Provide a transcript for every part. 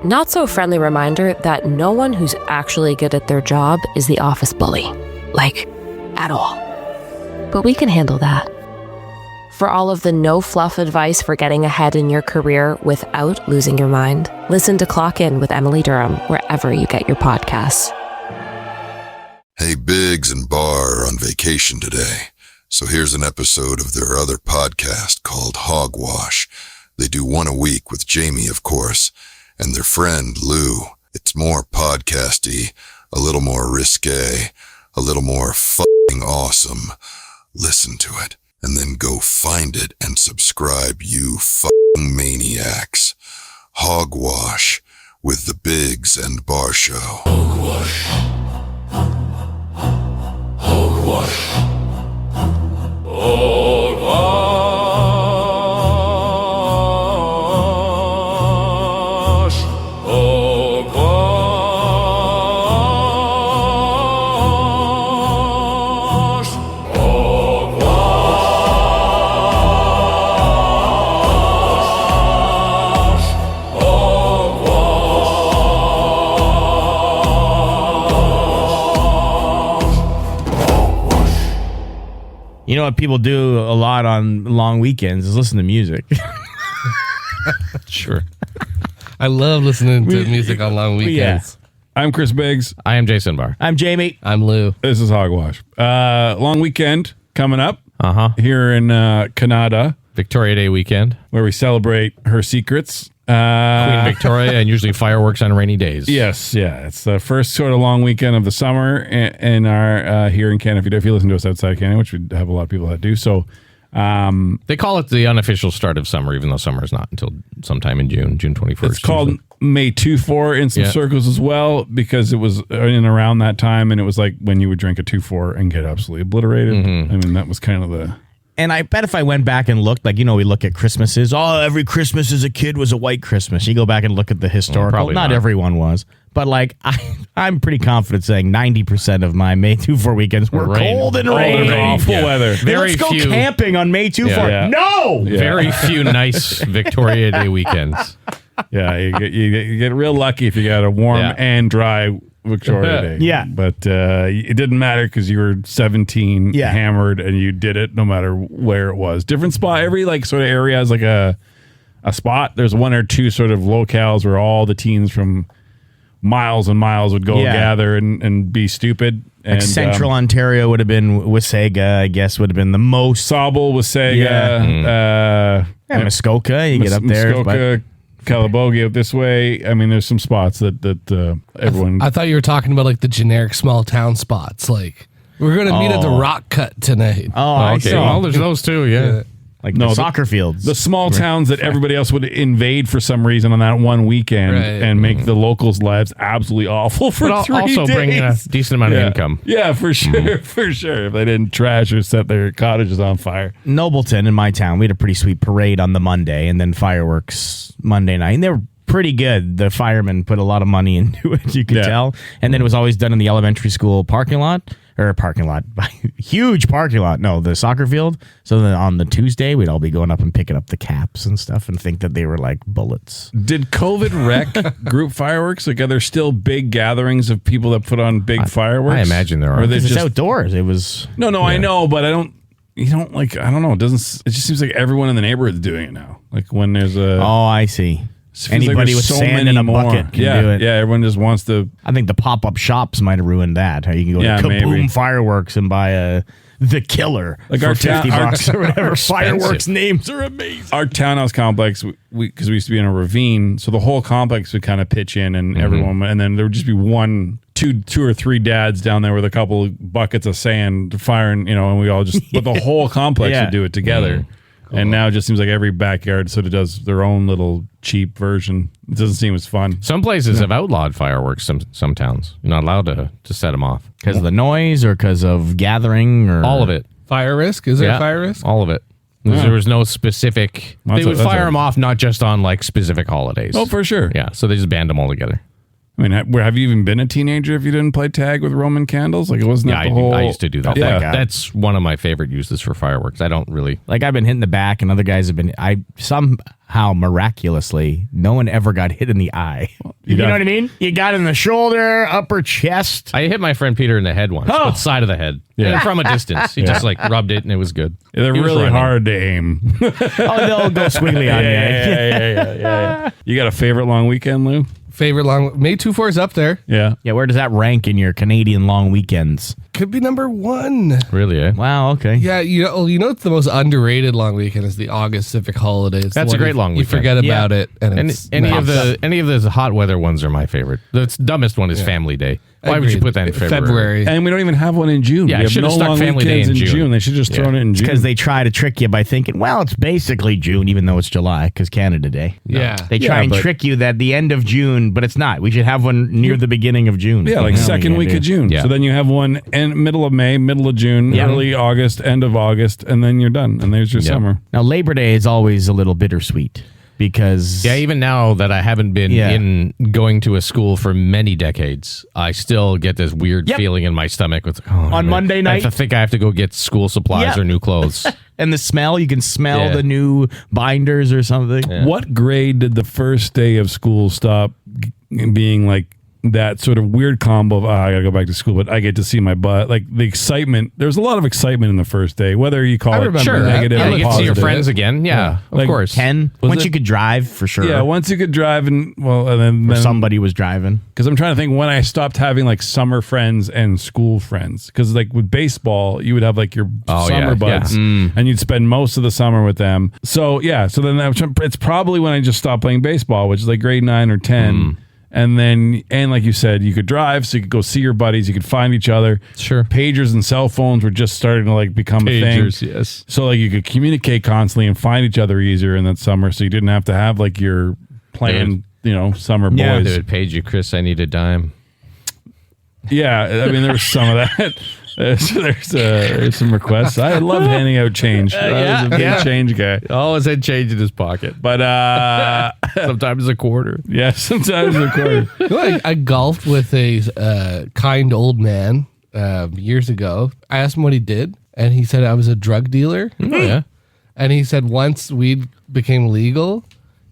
not so friendly reminder that no one who's actually good at their job is the office bully. Like, at all. But we can handle that. For all of the no-fluff advice for getting ahead in your career without losing your mind, listen to Clock In with Emily Durham wherever you get your podcasts. Hey, Biggs and Barr are on vacation today, so here's an episode of their other podcast called Hogwash. They do one a week with Jamie, of course, and their friend Lou. It's more podcasty, a little more risque, a little more fucking awesome. Listen to it, and then go find it and subscribe, you fucking maniacs. Hogwash with the Biggs and Barr Show. Hogwash. Hogwash. Hogwash. You know what people do a lot on long weekends is listen to music. Sure. I love listening to music on long weekends. Yeah. I'm Chris Biggs. I am Jason Barr. I'm Jamie. I'm Lou. This is Hogwash. Long weekend coming up here in Canada. Victoria Day weekend. Where we celebrate her secrets. Queen Victoria, and usually fireworks on rainy days. Yes, yeah. It's the first sort of long weekend of the summer in our here in Canada. If you listen to us outside Canada, which we have a lot of people that do. So they call it the unofficial start of summer, even though summer is not until sometime in June 21st. It's called May 2-4 in some circles as well, because it was in around that time, and it was like when you would drink a 2-4 and get absolutely obliterated. I mean, that was kind of the... And I bet if I went back and looked, like, you know, we look at Christmases. Oh, every Christmas as a kid was a white Christmas. You go back and look at the historical. Probably not everyone was. But, like, I'm pretty confident saying 90% of my May 2-4 weekends were cold and rainy. Awful weather. Let's go camping on May 2-4. Yeah. No! Yeah. Very few nice Victoria Day weekends. Yeah, you get real lucky if you got a warm and dry Victoria Day. Yeah. But it didn't matter because you were 17, hammered, and you did it no matter where it was. Different spot. Every like sort of area has like a spot. There's one or two sort of locales where all the teens from miles and miles would go gather and be stupid. Like and Central Ontario would have been Wasaga, I guess, would have been the most. Sauble, Wasaga. Muskoka, you get up there. Muskoka, Calabogie up this way. I mean, there's some spots that everyone... I thought you were talking about like the generic small town spots. Like, we're going to meet at the Rock Cut tonight. Oh, okay. Well, there's those too, yeah. Like the soccer fields. The small towns that everybody else would invade for some reason on that one weekend and make the locals' lives absolutely awful for 3 days. Also bring in a decent amount of income. Yeah, for sure, for sure. If they didn't trash or set their cottages on fire. Nobleton, in my town, we had a pretty sweet parade on the Monday and then fireworks Monday night. And they were pretty good. The firemen put a lot of money into it, you could tell. And then it was always done in the elementary school parking lot. Huge parking lot. No, the soccer field. So then on the Tuesday, we'd all be going up and picking up the caps and stuff and think that they were like bullets. Did COVID wreck group fireworks? Like, are there still big gatherings of people that put on big fireworks? I imagine there are. Or It's outdoors. It was... No, I know, but I don't know. It just seems like everyone in the neighborhood is doing it now. Like when there's a... Oh, I see. Anybody with sand in a bucket can do it. Yeah, everyone just wants to... I think the pop-up shops might have ruined that. You can go to Kaboom maybe. Fireworks and buy The Killer for our $50 or whatever. Fireworks names are amazing. Our townhouse complex, because we used to be in a ravine, so the whole complex would kind of pitch in and everyone... And then there would just be two or three dads down there with a couple of buckets of sand firing, and we all just... But the whole complex would do it together. Cool. And now it just seems like every backyard sort of does their own little cheap version. It doesn't seem as fun. Some places have outlawed fireworks, some towns. You're not allowed to set them off. Because of the noise or because of gathering? Or all of it. Fire risk? Is there fire risk? All of it. There was no specific... They would fire them off not just on like specific holidays. Oh, for sure. Yeah, so they just banned them all together. I mean, have you even been a teenager if you didn't play tag with Roman candles? Like, it wasn't that the whole... I used to do that. Yeah. That's one of my favorite uses for fireworks. I don't really... Like, I've been hit in the back, and other guys have been... Somehow, miraculously, no one ever got hit in the eye. You know what I mean? You got in the shoulder, upper chest. I hit my friend Peter in the head once, but side of the head. Yeah. And from a distance. He just, like, rubbed it, and it was good. Yeah, they're He was really running. hard to aim. They'll go squiggly on you. Yeah. You got a favorite long weekend, Lou? Favorite long May 2-4 is up there. Yeah. Yeah, where does that rank in your Canadian long weekends? Could be number 1. Really, eh? Wow, okay. Yeah, you know what's the most underrated long weekend is the August Civic Holiday. It's the That's a one great long you weekend. forget about it, and And it's any of nice. the hot weather ones are my favorite. The dumbest one is Family Day. Why would you Agreed. put that in February? And we don't even have one in June. Yeah, we have should've no stuck long Family Day weekends in June. They should just thrown it in June. Because they try to trick you by thinking, well, it's basically June, even though it's July, because Canada Day. Yeah. They try and but- trick you that the end of June, but it's not. We should have one near the beginning of June. Yeah, like second week of June. Yeah. So then you have one middle of May, middle of June, early August, end of August, and then you're done. And there's your summer. Now, Labor Day is always a little bittersweet because... Yeah, even now that I haven't been in going to a school for many decades, I still get this weird feeling in my stomach with On Monday I night? think I have to go get school supplies or new clothes. And the smell, you can smell Yeah. the new binders or something. What grade did the first day of school stop being like that sort of weird combo of, I gotta go back to school, but I get to see my butt? Like the excitement, there's a lot of excitement in the first day, whether you call it remember that. negative Yeah, or you get to see your positive. friends again. Yeah, of Like course. 10? Was Once it- you could drive, for sure. Yeah, once you could drive and then Somebody was driving. because I'm trying to think when I stopped having like summer friends and school friends. Because like with baseball, you would have like your summer buds, and you'd spend most of the summer with them. So yeah, so then it's probably when I just stopped playing baseball, which is like grade 9 or 10. And then, like you said, you could drive, so you could go see your buddies, you could find each other. Sure. Pagers and cell phones were just starting to like become a Pagers, thing. yes. So like you could communicate constantly and find each other easier in that summer, so you didn't have to have like your planned, summer boys. Yeah, they would page you, Chris. I need a dime. Yeah, I mean, there was some of that. There's some requests. I love handing out change. I was a big change guy. Always had change in his pocket, But sometimes a quarter. yeah, sometimes a quarter. You know, I golfed with a kind old man years ago. I asked him what he did, and he said I was a drug dealer. Oh, yeah. And he said once weed became legal,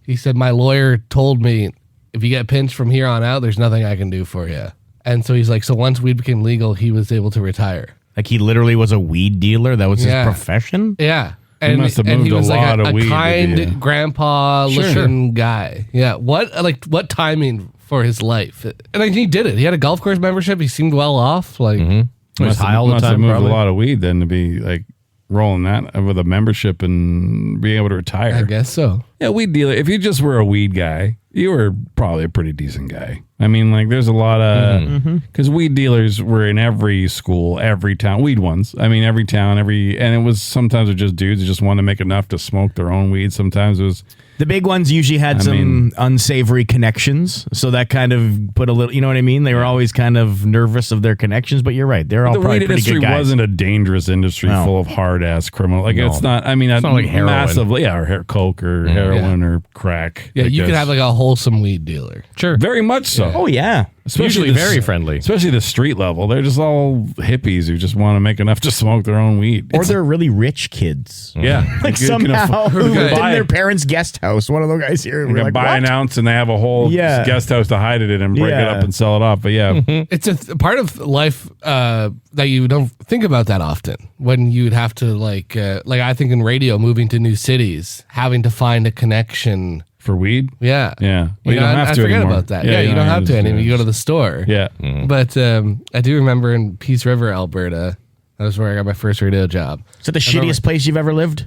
he said my lawyer told me if you get pinched from here on out, there's nothing I can do for you. And so he's like, so once weed became legal, he was able to retire. Like he literally was a weed dealer. That was Yeah. his profession. Yeah. He must have and he moved was a like lot of a weed to kind be a- grandpa looking guy. Yeah. What timing for his life? And like he did it. He had a golf course membership. He seemed well off. Like He was high all the must have time, moved probably. a lot of weed then to be like rolling that with a membership and being able to retire. I guess so. Yeah, weed dealer. If you just were a weed guy, you were probably a pretty decent guy. I mean, like, there's a lot of because weed dealers were in every school, every town. Weed ones. I mean, every town, and it was sometimes it was just dudes who just wanted to make enough to smoke their own weed. Sometimes it was. The big ones usually had some unsavory connections, so that kind of put a little, you know what I mean? They were always kind of nervous of their connections, but you're right. They're all The probably weed pretty industry good guys. wasn't a dangerous industry No. full of hard ass criminal. Like it's not. I mean, It's not like heroin. massively. Yeah, or coke or heroin or crack. Yeah, Like you could this. have like a wholesome weed dealer. Sure. very much so. Oh, yeah. Usually the- very friendly. Especially the street level. They're just all hippies who just want to make enough to smoke their own weed. Or they're really rich kids. Yeah. Like you can somehow afford- who lived in buy- their parents' guest house. One of those guys here. You We're can like, buy an what? ounce and they have a whole Yeah. guest house to hide it in and break it Yeah. up and sell it off. But yeah, It's a part of life that you don't think about that often. When you'd have to like I think in radio, moving to new cities, having to find a connection. for weed. Yeah, Yeah. Well, you know, don't have I to forget anymore. about that. Yeah, you don't have to anymore. You go to the store. Yeah. But I do remember in Peace River, Alberta, that was where I got my first radio job. Is it the shittiest place you've ever lived?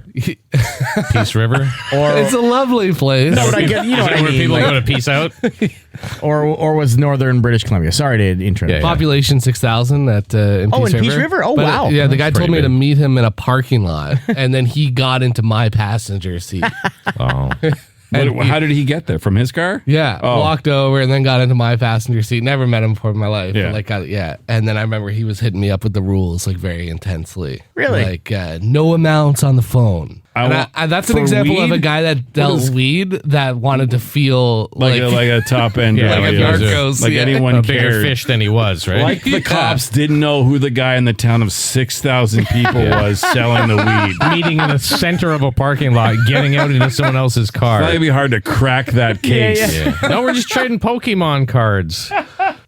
Peace River. It's a lovely place. No, but I get, you know what I Where mean. people Like, go to peace out. or was Northern British Columbia. Sorry to interrupt. Yeah, yeah. Population 6,000 at in Peace Oh, River. in Peace River? Oh, But, wow. Yeah, the guy That's told me pretty to big. meet him in a parking lot, and then he got into my passenger seat. Oh. How did he get there? From his car? Yeah, Oh. walked over and then got into my passenger seat. Never met him before in my life. Yeah. And then I remember he was hitting me up with the rules like very intensely. Really? Like no amounts on the phone. That's an for example of weed? a guy that dealt weed that wanted to feel like a top end, Yeah, like a Narcos, like yeah. anyone a bigger cared. fish than he was, right? Like the cops didn't know who the guy in the town of 6,000 people was selling the weed. Meeting in the center of a parking lot, getting out into someone else's car. It's be hard to crack that case. Yeah. No, we're just trading Pokemon cards.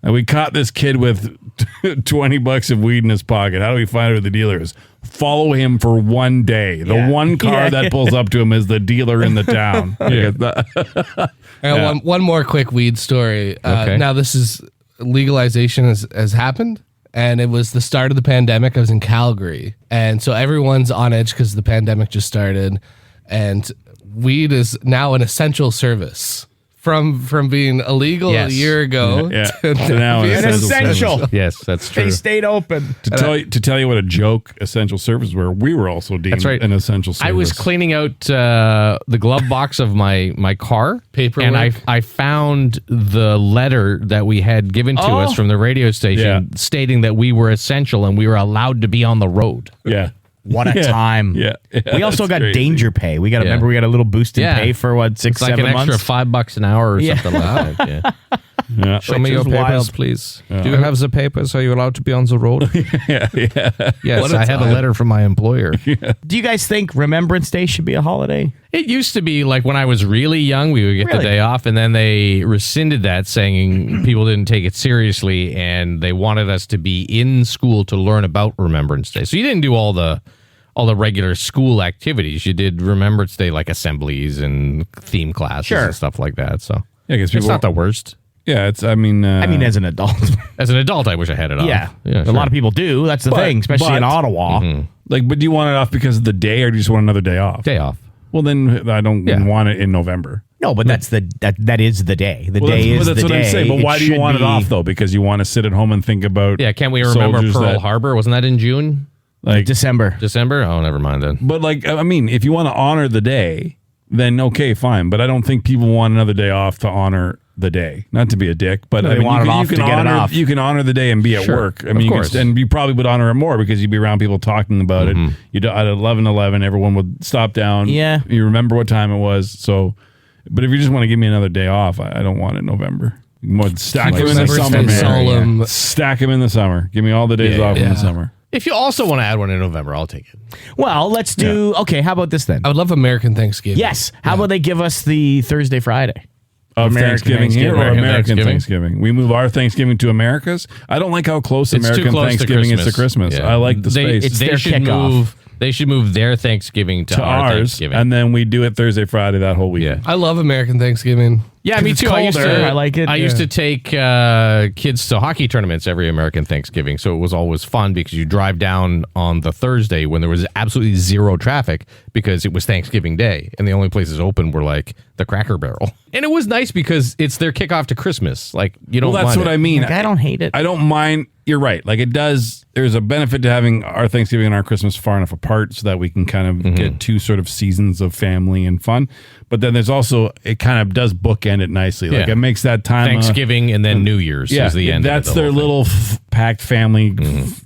And we caught this kid with $20 of weed in his pocket. How do we find out who the dealer is? Follow him for one day. The one car that pulls up to him is the dealer in the town. I got one more quick weed story. Okay. Now, this is legalization has happened, and it was the start of the pandemic. I was in Calgary, and so everyone's on edge because the pandemic just started, and weed is now an essential service. From being illegal Yes. a year ago So now being it's An essential. Yes, that's true. They stayed open. To tell you what a joke essential services were, we were also deemed That's right. an essential service. I was cleaning out the glove box of my car, Paperwork. and I found the letter that we had given to us from the radio station stating that we were essential and we were allowed to be on the road. Yeah. What a time. Yeah. We also That's got crazy. danger pay. We got to Yeah. remember we got a little boost in Yeah. pay for what, 6, It's like 7 an months? extra $5 an hour or Yeah. something like that. Yeah. Yeah. Show me Which your is papers, wild. please. Do you have the papers? Are you allowed to be on the road? Yes, What a I had a time. letter from my employer. Do you guys think Remembrance Day should be a holiday? It used to be like when I was really young, we would get Really? the day off, and then they rescinded that, saying people didn't take it seriously, and they wanted us to be in school to learn about Remembrance Day. So you didn't do all the regular school activities. You did Remembrance Day, like assemblies and theme classes Sure. and stuff like that. So Yeah, because it's people. not the worst. Yeah, it's. I mean, as an adult. As an adult, I wish I had it off. yeah. yeah, A lot of people do. That's the But- thing, especially in but- Ottawa. like, but do you want it off because of the day, or do you just want another day off? day off. Well, then I don't Yeah. want it in November. No, but that is the day. The Well, day is that's the what day. I'm saying. But why do you should want it be- off though? Because you want to sit at home and think about. Yeah, can't we remember soldiers Pearl that- Harbor? Wasn't that in June, Like, December. December? Oh, never mind then. but like, I mean, if you want to honor the day, then okay, fine. But I don't think people want another day off to honor the day. Not to be a dick, but No, I they mean, want it off you to can get it honor off. you can honor the day and be at Sure, work. I of mean, course. and you probably would honor it more because you'd be around people talking about it. You do, at 11:11, everyone would stop down. Yeah. you remember what time it was. So, but if you just want to give me another day off, I don't want it in November. More stack them in the Remembrance summer, Day man. solemn. Stack them in the summer. Give me all the days off in yeah. the summer. If you also want to add one in November, I'll take it. Well, let's do. Okay, how about this then? I would love American Thanksgiving. Yes. How about they give us the Thursday, Friday? Of American Thanksgiving here or Thanksgiving. American Thanksgiving. Thanksgiving? We move our Thanksgiving to America's. I don't like how close It's too American close Thanksgiving is to Christmas. Yeah. I like the space. It's They their should kickoff. move. They should move their Thanksgiving to to our ours, Thanksgiving. and then we do it Thursday, Friday that whole week. Yeah. I love American Thanksgiving. Yeah, me It's too. colder. I like it. I used to take kids to hockey tournaments every American Thanksgiving, so it was always fun because you drive down on the Thursday when there was absolutely zero traffic because it was Thanksgiving Day, and the only places open were like the Cracker Barrel. And it was nice because it's their kickoff to Christmas. Like you don't. Well, that's mind what it. I mean. Like, I don't hate it. I don't mind. You're right. Like it does. There's a benefit to having our Thanksgiving and our Christmas far enough apart so that we can kind of get two sort of seasons of family and fun. But then there's also it kind of does bookend it nicely. Like Yeah. it makes that time Thanksgiving and then New Year's Yeah, is the end. that's of the their whole thing. little packed family,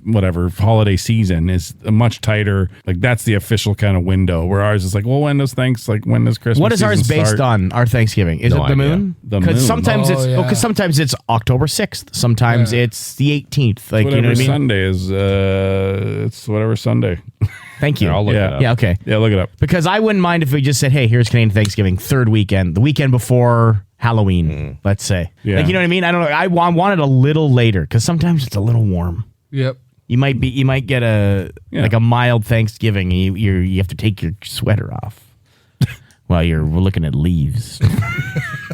whatever holiday season is a much tighter. Like that's the official kind of window. Where ours is like, well, when does when does Christmas? What is ours season based start? on? Our Thanksgiving is No it the idea. moon? The Because moon. sometimes Oh, it's yeah. because sometimes it's October 6th. Sometimes it's the 18th. Like Whatever you know what I mean? Sunday is. It's whatever Sunday. Thank you. Yeah, I'll look Yeah. it up. Yeah. Okay. Yeah, look it up. Because I wouldn't mind if we just said, "Hey, here's Canadian Thanksgiving, third weekend, the weekend before Halloween." Let's say, Yeah. like you know what I mean. I don't know. I want it a little later because sometimes it's a little warm. Yep. You might get like a mild Thanksgiving. And you have to take your sweater off while you're looking at leaves.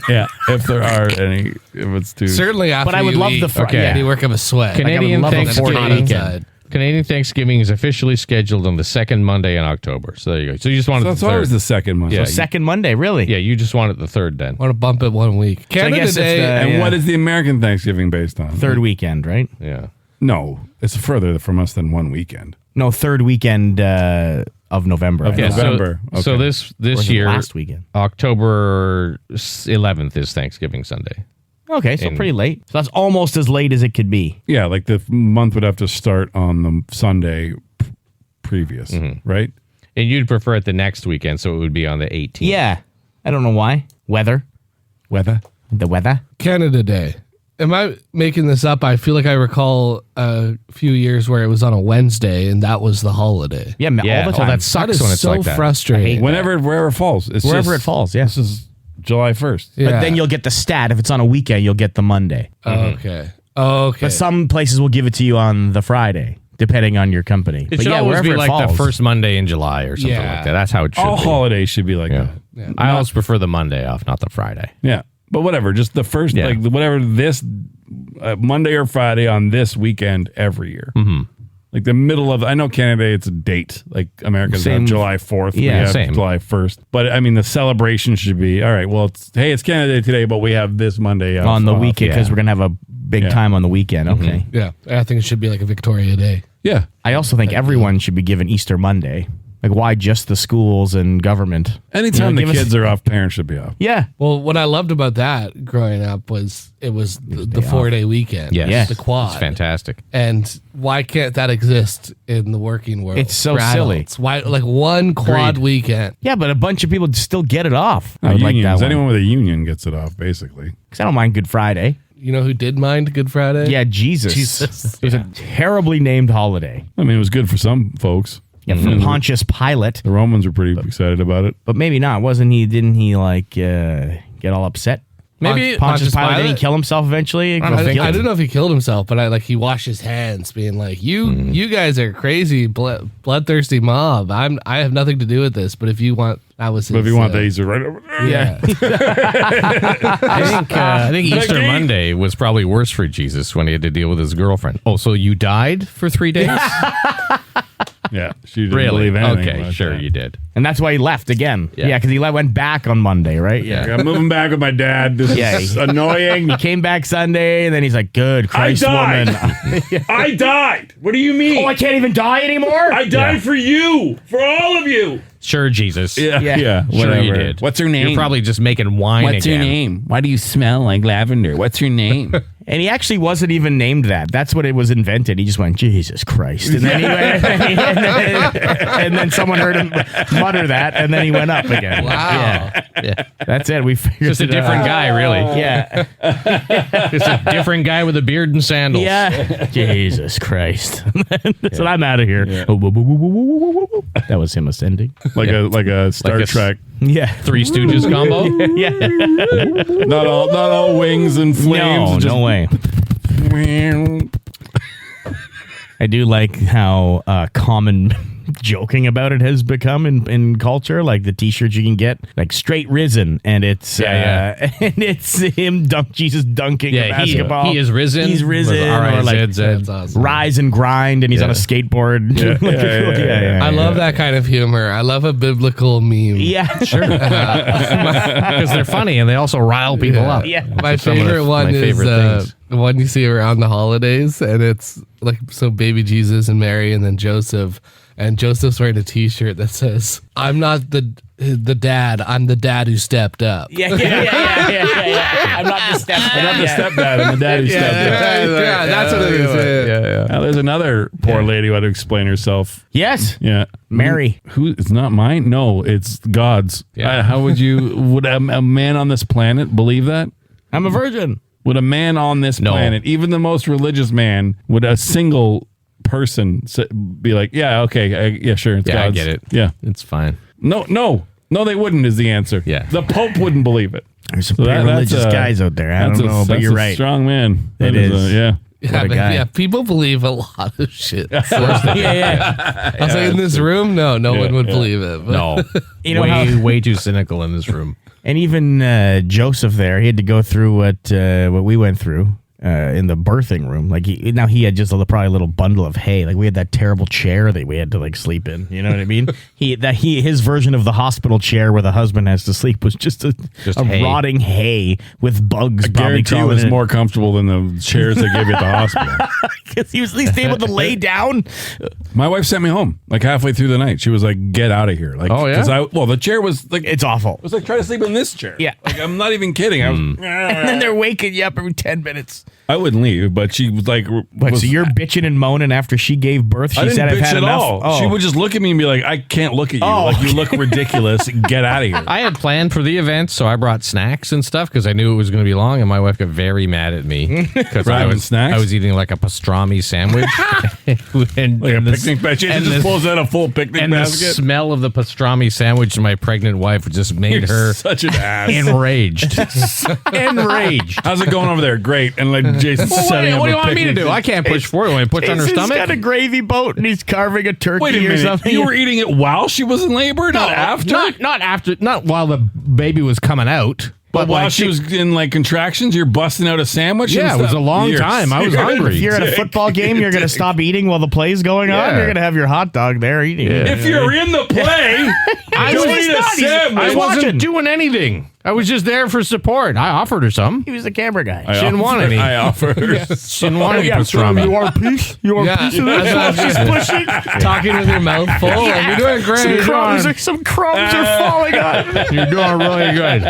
Yeah, if there are any, if it's too. Certainly after But I would you love eat, the fr- Okay. yeah. any work of a sweat. Canadian love a Thanksgiving. 40 weekend. Outside. Canadian Thanksgiving is officially scheduled on the second Monday in October. So there you go. So you just wanted That's the third. always the second month. Yeah. Second Monday, really? Yeah, you just wanted the third then. Want to bump it 1 week. Canada guess it's Day. the- And yeah. what is the American Thanksgiving based on? Third weekend, right? Yeah. No, it's further from us than one weekend. No, third weekend of November. Of I Yeah, know. November. So Okay. this Or is it year, last weekend. October 11th is Thanksgiving Sunday. Okay, so pretty late. So that's almost as late as it could be. Yeah, like the month would have to start on the Sunday previous, right? And you'd prefer it the next weekend, so it would be on the 18th. Yeah. I don't know why. Weather. The weather. Canada Day. Am I making this up? I feel like I recall a few years where it was on a Wednesday and that was the holiday. Yeah, Yeah. all the Oh, time. that sucks That is when it's so like that. frustrating. Wherever it falls. It's Wherever just- it falls, yeah. This is July 1st. Yeah. But then you'll get the stat. If it's on a weekend, you'll get the Monday. Okay. Okay. But some places will give it to you on the Friday, depending on your company. It but should yeah, always wherever be it like the falls. first Monday in July or something Yeah. like that. That's how it should All be. holidays should be like Yeah. that. I always prefer the Monday off, not the Friday. Yeah. But whatever, just the first, Yeah. like whatever this Monday or Friday on this weekend every year. Mm-hmm. Like the middle of, I know Canada Day, it's a date. Like Americans Same. have July 4th. we Yeah, have same. July 1st. But I mean, the celebration should be, all right, well, it's Canada Day today, but we have this Monday on the weekend because yeah. we're going to have a big Yeah. time on the weekend. Okay. yeah. I think it should be like a Victoria Day. Yeah. I also think everyone should be given Easter Monday. Like, why just the schools and government? Anytime You know, the give us- kids are off, parents should be off. Yeah. Well, what I loved about that growing up was it was the 4-day weekend. Yes. Yes. The quad. It's fantastic. And why can't that exist in the working world? It's so for silly. adults? Why, like one quad weekend? Yeah, but a bunch of people still get it off. I would like Unions. that one. Anyone with a union gets it off, basically. Because I don't mind Good Friday. You know who did mind Good Friday? Yeah, Jesus. Jesus. It was a terribly named holiday. I mean, it was good for some folks. Yeah, for Pontius Pilate. The Romans were pretty excited about it. But maybe not. Wasn't he? Didn't he like get all upset? Maybe Pontius Pilate. Didn't he Pilate? kill himself eventually? I don't know if he killed himself, but he washed his hands, being like, "You guys are crazy, bloodthirsty mob. I have nothing to do with this. But if you want, that was. But if his, you want that, he's right over there. yeah, I think Easter Monday was probably worse for Jesus when he had to deal with his girlfriend. Oh, so you died for 3 days? Yeah. She didn't Really? believe anything. Okay, about sure that. you did. And that's why he left again. Yeah. Yeah, because he went back on Monday, right? Like, I'm moving back with my dad. This Yeah. is annoying. He came back Sunday, and then he's like, "Good Christ, died. woman." I died. What do you mean? Oh, I can't even die anymore. I died for you, for all of you. Sure, Jesus. Yeah, Yeah. Sure whatever. you did. What's her name? You're probably just making wine again. name? Why do you smell like lavender? What's your name? And he actually wasn't even named that. That's what it was invented. He just went, Jesus Christ. And then he went, and then someone heard him mutter that, and then he went up again. wow. Yeah. That's it. We figured Just a it different out. guy, really. Yeah. Just a different guy with a beard and sandals. Yeah. Jesus Christ. So I'm out of here. That was him ascending. like a Star a Trek. Yeah. Three Stooges combo. Yeah. Not all wings and flames. No way. I do like how common joking about it has become in culture. Like the T-shirts you can get, like straight risen, and it's and it's him Jesus dunking a Yeah, basketball. he is risen. He's risen. With Or like RIZZ. That's awesome. rise and grind, and he's on a skateboard. Yeah. I love that kind of humor. I love a biblical meme. Yeah, sure. Because they're funny and they also rile people up. Yeah. My Some of favorite one my is favorite things. the one you see around the holidays, and it's like so baby Jesus and Mary, and then Joseph, and Joseph's wearing a T-shirt that says, "I'm not the dad. I'm the dad who stepped up." Yeah. I'm not the stepdad. I'm not the stepdad. I'm the dad who stepped up. Yeah, that's what it is. Yeah. Now, there's another poor lady who had to explain herself. Yes. Yeah. Mary. Who? It's not mine? No, it's God's. Yeah. How would a man on this planet believe that? I'm a virgin. Would a man on this planet, even the most religious man, would a single person be like, yeah, okay, yeah, sure, it's Yeah, I God's. get it. Yeah. It's fine. No, they wouldn't is the answer. Yeah. The Pope wouldn't believe it. There's some So pretty that's religious a- guys out there. I That's don't know, but that's you're a right. strong man. It That is. yeah. Yeah, a but guy. yeah, people believe a lot of shit. So, Yeah. I was like, in this room, no one would believe it. But No. You know way too cynical in this room. And even Joseph there, he had to go through what we went through in the birthing room. Like he had just probably a little bundle of hay. Like we had that terrible chair that we had to like sleep in. You know what I mean? His version of the hospital chair where the husband has to sleep was just a hay. rotting hay with bugs. I probably guarantee it crawling was in. more comfortable than the chairs they gave you at the hospital. because he was at least able to lay down. My wife sent me home like halfway through the night. She was like, "Get out of here!" Like, Oh, yeah? 'cause the chair was like, It's awful. it was like trying to sleep in this chair. Yeah. like I'm not even kidding. I was, And then they're waking you up every 10 minutes. I wouldn't leave, but she was like, Wait, so you're bitching and moaning after she gave birth? She I didn't said, "I've bitch had at enough." all. Oh. She would just look at me and be like, I can't look at you. Like, you look ridiculous. Get out of here. I had planned for the event, so I brought snacks and stuff because I knew it was going to be long, and my wife got very mad at me because I was eating like a pastrami sandwich. and Like a the- picnic basket. She and just the- pulls out a full picnic and the basket. smell of the pastrami sandwich to my pregnant wife just made You're her such an ass. enraged. Enraged. How's it going over there? Great. And like Jason's setting up What do you a want me to picnic. do? I can't push forward when I push on her Jason's stomach. got a gravy boat and he's carving a turkey Wait a or minute. something. You were eating it while she was in labor, not after? Not after. Not while the baby was coming out. But while like she was in like contractions, you're busting out a sandwich? Yeah, and it was stuff? a long You're- time. I was you're a hungry. If you're at a dick. football game, you're going to stop eating while the play's going on. Yeah. You're going to have your hot dog there eating. Yeah. If you're in the play, I don't was eat a not. He's- sandwich. I was wasn't watching. doing anything. I was just there for support. I offered her some. He was the camera guy. I She didn't want offer- any. I offer. She didn't want any pastrami. want a piece? You want Yeah, that's what I was just pushing. Talking with your mouth full. Like, you're doing great. Some crumbs are falling on. You're doing really good.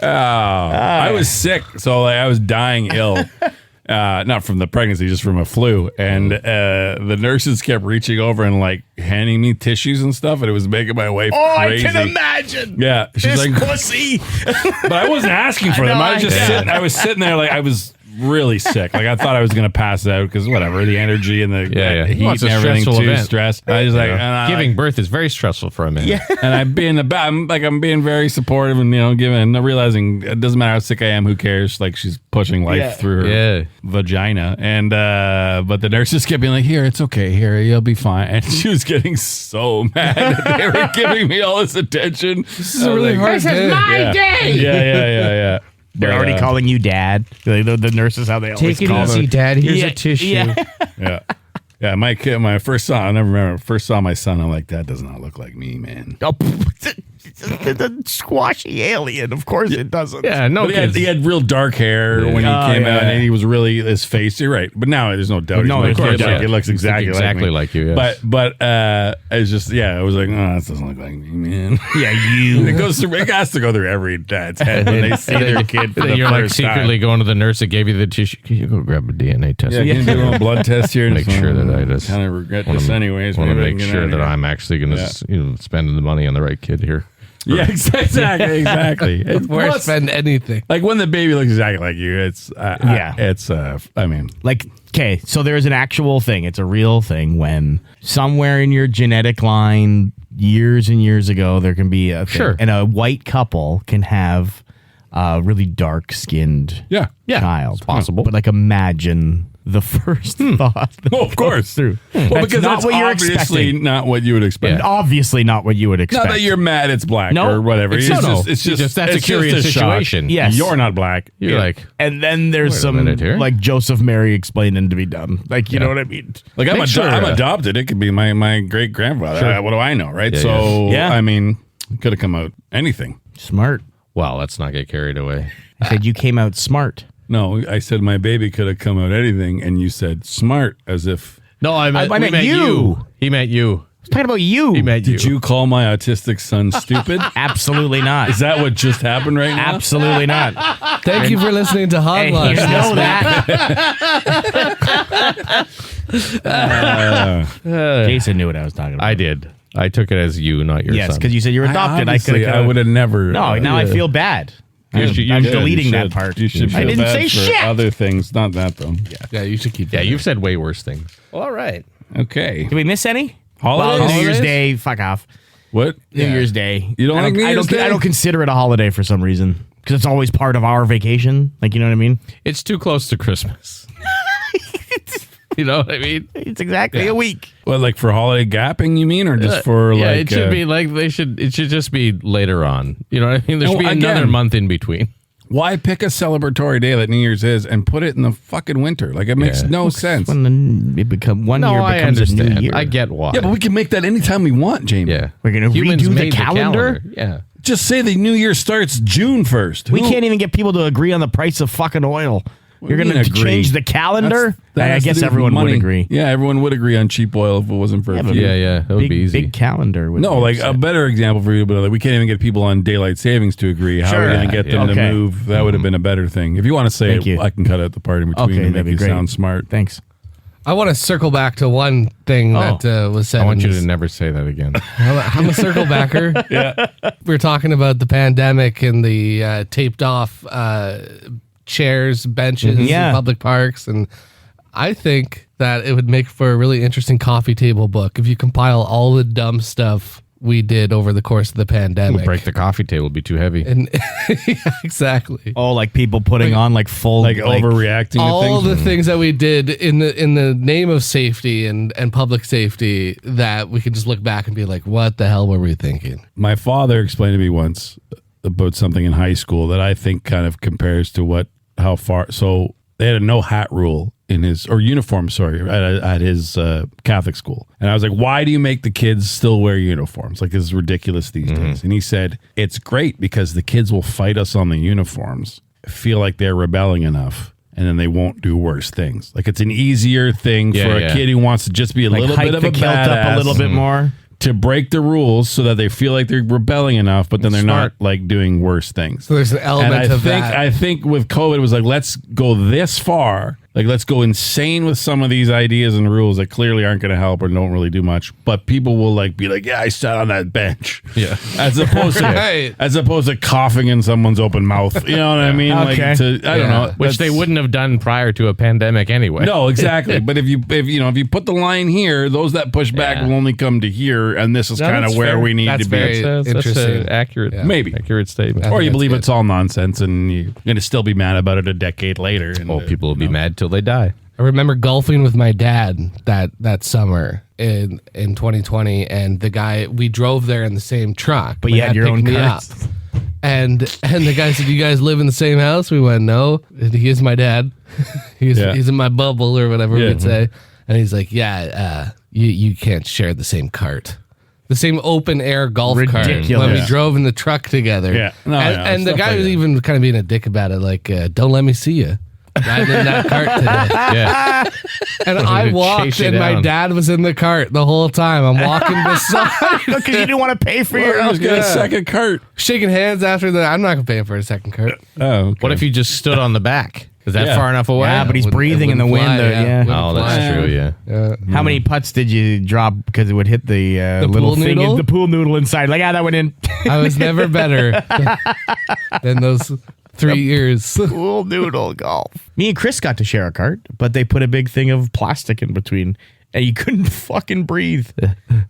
I was sick, so like, I was dying ill. Not from the pregnancy, just from a flu. And the nurses kept reaching over and like handing me tissues and stuff, and it was making my wife crazy. I can imagine. Yeah, she's This like, pussy. but I wasn't asking for them. know, I was just I- sitting. I was sitting there like I was really sick. Like I thought I was gonna pass out because whatever, the energy and the Yeah. heat Well, it's and a everything stressful too. event. Stress. I was like, and I, Giving birth is very stressful for a man. Yeah. and I'm being I'm being very supportive and giving, realizing it doesn't matter how sick I am. Who cares? Like she's pushing life through her vagina, and but the nurses kept being like, "Here, it's okay. Here, you'll be fine." And she was getting so mad that they were giving me all this attention. This is a really hard day. Yeah. They're already calling you dad. The nurses, how they always call them. Dad. Here's Yeah, a tissue. yeah. Yeah, my kid, my first son, I never remember. First saw my son, I'm like, that does not look like me, man. Oh, the squashy alien. Of course it doesn't. Yeah, no But kids. he had real dark hair when he came out, and he was really his face. You're right, but now there's no doubt. No, he's there's no kid. doubt. He looks exactly like you. Yes. But it's just I was like, oh, this doesn't look like me, man. Yeah, It goes through. It has to go through every dad's head when they see their kid for the You're like first secretly time. going to the nurse that gave you the tissue. Can you go grab a DNA test? Yeah, can you do a blood test here? Make sure that I just kind of regret this anyways. want to Maybe I make can get sure out of that here. I'm actually going to spend the money on the right kid here. Yeah, exactly. Before I Plus, spend anything. like when the baby looks exactly like you, it's I mean, Like, okay, so there's an actual thing. It's a real thing when somewhere in your genetic line, years and years ago, there can be a thing, Sure. and a white couple can have a really dark-skinned yeah. child. it's possible. But like, imagine the first thought. that Well, of course. goes through. Well, That's because not that's what you're obviously expecting. not what you would expect. Yeah. Obviously not what you would expect. Not that you're mad it's black No, or whatever. it's It's that's a it's curious just shock. situation. Yes. You're not black. You're like, And then there's Wait a some minute here. like Joseph Mary explaining to be done. Like, you know what I mean? Like I'm, Make sure, I'm adopted. It could be my great grandfather. What do I know, right? So yeah. I mean, it could have come out anything. Smart. well, let's not get carried away. I said you came out smart. No, I said my baby could have come out anything, and you said smart as if. No, I meant, I we meant you. He meant you. I was talking about you. He meant Did you call my autistic son stupid? Absolutely not. Is that what just happened right now? Absolutely not. Thank you for listening to Hey, Hogwash. you know that. Jason knew what I was talking about. I did. I took it as you, not your Yes, son. because you said you were adopted. I would have never. No, now I feel bad. I'm should- I'm should. deleting You that should. part. You should. I feel didn't bad say for shit. Other things, not that though. Yeah, you should keep Yeah, that. you've said way worse things. All right. Okay. Did we miss any? Holidays? Well, New Year's Holidays? Day. Fuck off. What? New Year's Day. You don't I like New Year's Day? I don't consider it a holiday for some reason because it's always part of our vacation. Like, you know what I mean? It's too close to Christmas. You know what I mean? It's exactly a week. Well, like for holiday gapping, you mean, or just for yeah, like? it should be like it should just be later on. You know what I mean? There should Oh, be again. another month in between. Why pick a celebratory day that New Year's is and put it in the fucking winter? Like it makes no sense. When it become one No, year I becomes a understand. new year. I get why. Yeah, but we can make that anytime we want, Jamie. Yeah. We're gonna Humans redo the made calendar? Yeah. Just say the New Year starts June 1st. We can't even get people to agree on the price of fucking oil. You're going to agree? change the calendar? That I has to guess do with everyone would money. agree. Yeah, everyone would agree on cheap oil if it wasn't for a few. Yeah, that would be easy. Big calendar. would No, be like upset. a better example for you, but like we can't even get people on daylight savings to agree. How are Sure. we going to get them Okay. to move? That would have been a better thing. If you want to say Thank it, you. I can cut out the part in between Okay, to that'd make be you great. sound smart. Thanks. I want to circle back to one thing that was said. I want in you this- to never say that again. I'm a circle backer. Yeah. We're talking about the pandemic and the taped off chairs, benches Yeah. in public parks. And I think that it would make for a really interesting coffee table book if you compile all the dumb stuff we did over the course of the pandemic. Break the coffee table would be too heavy. And yeah, exactly. Oh, like people putting on like full Like overreacting All to things. the things that we did in the name of safety and public safety that we can just look back and be like, what the hell were we thinking? My father explained to me once about something in high school that I think kind of compares to how far. So they had a no hat rule in his, or uniform, sorry, at his Catholic school. And I was like, why do you make the kids still wear uniforms? Like, this is ridiculous these days. And he said, it's great because the kids will fight us on the uniforms, feel like they're rebelling enough, and then they won't do worse things. Like, it's an easier thing for a kid who wants to just be a like little hike bit of the a kilt up a badass little bit more. to break the rules so that they feel like they're rebelling enough, but then they're Smart. not like doing worse things. So there's an element And of that. I think with COVID, it was like, let's go this far. Like, let's go insane with some of these ideas and rules that clearly aren't going to help or don't really do much. But people will like be like, yeah, I sat on that bench. Yeah. As opposed Right. to coughing in someone's open mouth. You know what I mean? Okay. Like, I don't know. Which they That's- wouldn't have done prior to a pandemic anyway. No, exactly. But if you put the line here, those that push back Yeah. will only come to here, and this is No, kind of that's where fair. we need That's to be. very That's interesting. an accurate, Maybe. accurate statement. I Or think you that's believe good. it's all nonsense, and you're going to still be mad about it a decade later. And, Oh, people will be mad till they die. I remember golfing with my dad that summer in 2020, and the guy, we drove there in the same truck. But My you had dad your picked own me car. up. And the guy said, "You guys live in the same house?" We went, "No." And he is my dad. He's in my bubble or whatever Yeah. we'd say. And he's like, "Yeah, you can't share the same cart." The same open air golf cart Ridiculous. when we Yeah. drove in the truck together. Yeah. No, and, yeah, and the stuff guy like was that. even kind of being a dick about it, like, "Don't let me see you riding in that cart today." Yeah. And I to walked, chase you and my down. dad was in the cart the whole time. I'm walking beside, Because you didn't want to pay for your I own. was get a second cart. shaking hands after that. I'm not gonna pay for a second cart. Oh, okay. What if you just stood on the back? Is that Yeah. far enough away? Yeah, but he's Wouldn't- breathing it in the wouldn't wind. fly, Yeah. wouldn't Oh, that's fly. true. Yeah. How many putts did you drop because it would hit the little pool thing, noodle? the pool noodle inside? Like, that went in. I was never better than those 3 years. Pool noodle golf. Me and Chris got to share a cart, but they put a big thing of plastic in between, and you couldn't fucking breathe.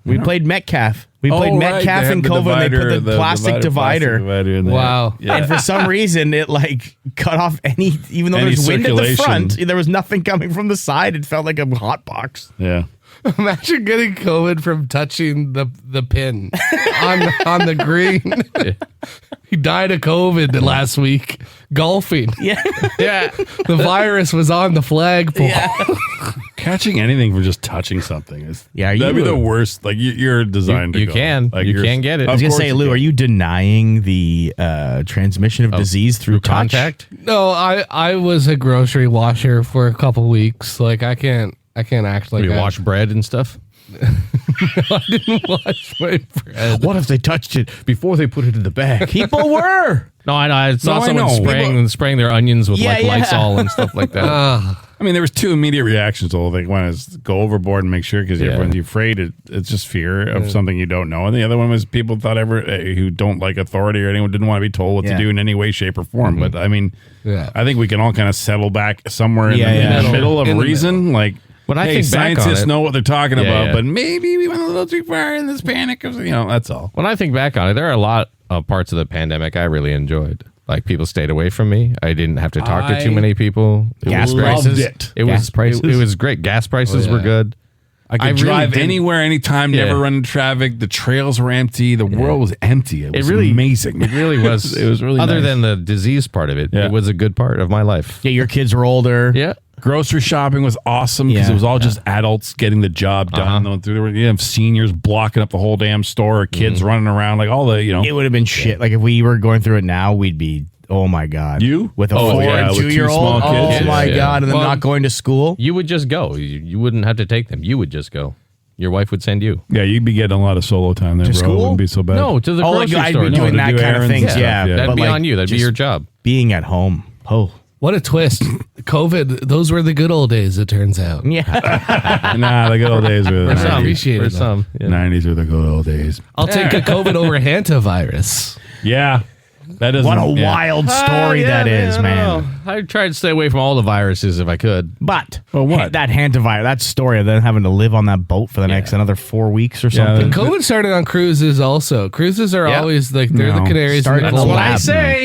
We played Metcalf. We played Metcalf and Cova, and they put the plastic divider. in there. Wow. Yeah. And for some reason, it like cut off even though Any there's wind at the circulation. front, there was nothing coming from the side. It felt like a hot box. Yeah. Imagine getting COVID from touching the pin on the green. He died of COVID last week golfing. Yeah. Yeah. The virus was on the flagpole. Catching anything for just touching something is Yeah, that'd be you- the worst. Like you're designed You to go. can. Like You you're- can get it. of I was gonna course say, you Lou, can. are you denying the transmission of disease through touch? Contact? No, I was a grocery washer for a couple weeks. Like I can't act like You I wash bread and stuff? I didn't wash my bread. What if they touched it before they put it in the bag? People were. No, I know. I saw No, I someone know. spraying their onions with Yeah, like yeah. Lysol and stuff like that. I mean, there was two immediate reactions to the whole thing. One is go overboard and make sure because Yeah. everyone's afraid. It's just fear of something you don't know. And the other one was people thought who don't like authority or anyone didn't want to be told what Yeah. to do in any way, shape, or form. But I mean, Yeah. I think we can all kind of settle back somewhere in, Yeah, the, yeah. in the middle of In the reason. Like, When I hey, think back on scientists it- know what they're talking Yeah, about, yeah. but maybe we went a little too far in this panic of, that's all. When I think back on it, there are a lot of parts of the pandemic I really enjoyed. Like people stayed away from me. I didn't have to talk to too many people. Gas loved prices. it. It Gas was prices. It was great. Gas prices were good. I could I really drive didn't- anywhere, anytime, Yeah. never run into traffic. The trails were empty. The world was empty. It was amazing. It really was. It was really other nice. than the disease part of it. Yeah. It was a good part of my life. Yeah, your kids were older. Yeah. Grocery shopping was awesome because Yeah. it was all just adults getting the job done. You have seniors blocking up the whole damn store, or kids running around, like all the, It would have been shit. Like if we were going through it now, we'd be Oh my God. You? With a Oh, 4 yeah, and with 2 2-year-old? small Oh kids. my Yeah. God. And them Well- not going to school? You would just go. You wouldn't have to take them. You would just go. Your wife would send you. Yeah, you'd be getting a lot of solo time there, To bro. school? It wouldn't be so bad. No, to the Oh, grocery I'd store. be No, doing to that do kind of errands things, and stuff, yeah. yeah. That'd But be like, on you. That'd be just your job. Being at home. Oh. What a twist. COVID, those were the good old days, it turns out. Yeah. Nah, the good old days were the For some. 90s. appreciate For it, some. Yeah. 90s were the good old days. I'll take a COVID over hantavirus. Yeah. That doesn't. What a yeah. wild story that is, man. I tried to stay away from all the viruses if I could. But Well, what? that hantavirus, that story of them having to live on that boat for the next another 4 weeks or something. COVID started on cruises also. Cruises are Yeah. always like, they're No. the canaries. Started in the in coal the mine. lab.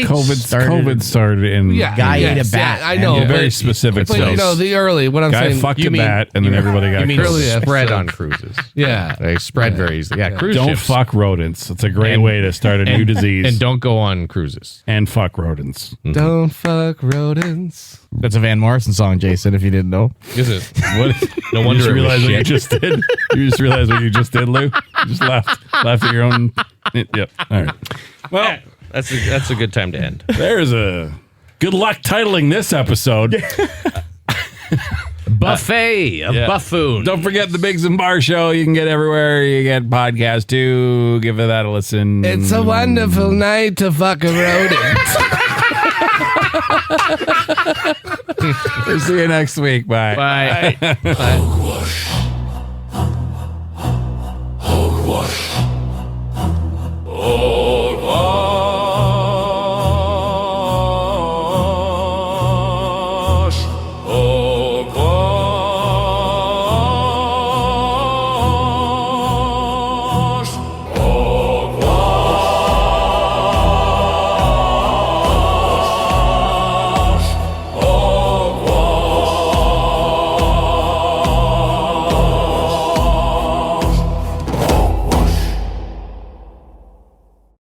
COVID started in. Guy ate a bat, I man. know. Yeah, very but- specific But, you place. know, the early, what I'm Guy saying. fucked you a mean- bat, and then everybody got You mean Early COVID. spread episode. on cruises. Yeah. They spread very easily. Yeah, cruise Don't ships. fuck rodents. It's a great And- way to start a new disease. And don't go on cruises. And fuck rodents. Don't fuck rodents. That's a Van Morrison song, Jason, if you didn't know. Is it? What? No You wonder just it was realized what you shit. just did. You just realized what you just did, Lou. You just laughed at your own. Yep. All right. Well, That's a good time to end. there's a good luck titling this episode. Buffet, a Yeah. buffoon. Don't forget the Biggs and Bar Show. You can get everywhere you get podcasts too. Give that a listen. It's a wonderful night to fuck a rodent. We'll see you next week. Bye. Bye. Hogwash. Hogwash. Hogwash. Hogwash.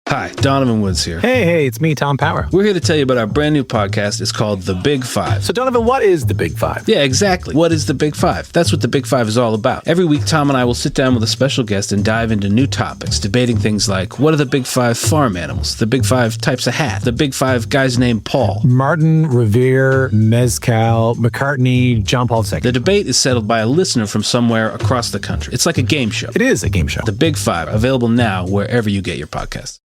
Hi, Donovan Woods here. Hey, it's me, Tom Power. We're here to tell you about our brand new podcast. It's called The Big Five. So, Donovan, what is the Big Five? Yeah, exactly. What is The Big Five? That's what The Big Five is all about. Every week, Tom and I will sit down with a special guest and dive into new topics, debating things like what are the Big Five farm animals, the Big Five types of hat, the Big Five guys named Paul. Martin, Revere, Mezcal, McCartney, John Paul II. The debate is settled by a listener from somewhere across the country. It's like a game show. It is a game show. The Big Five, available now wherever you get your podcasts.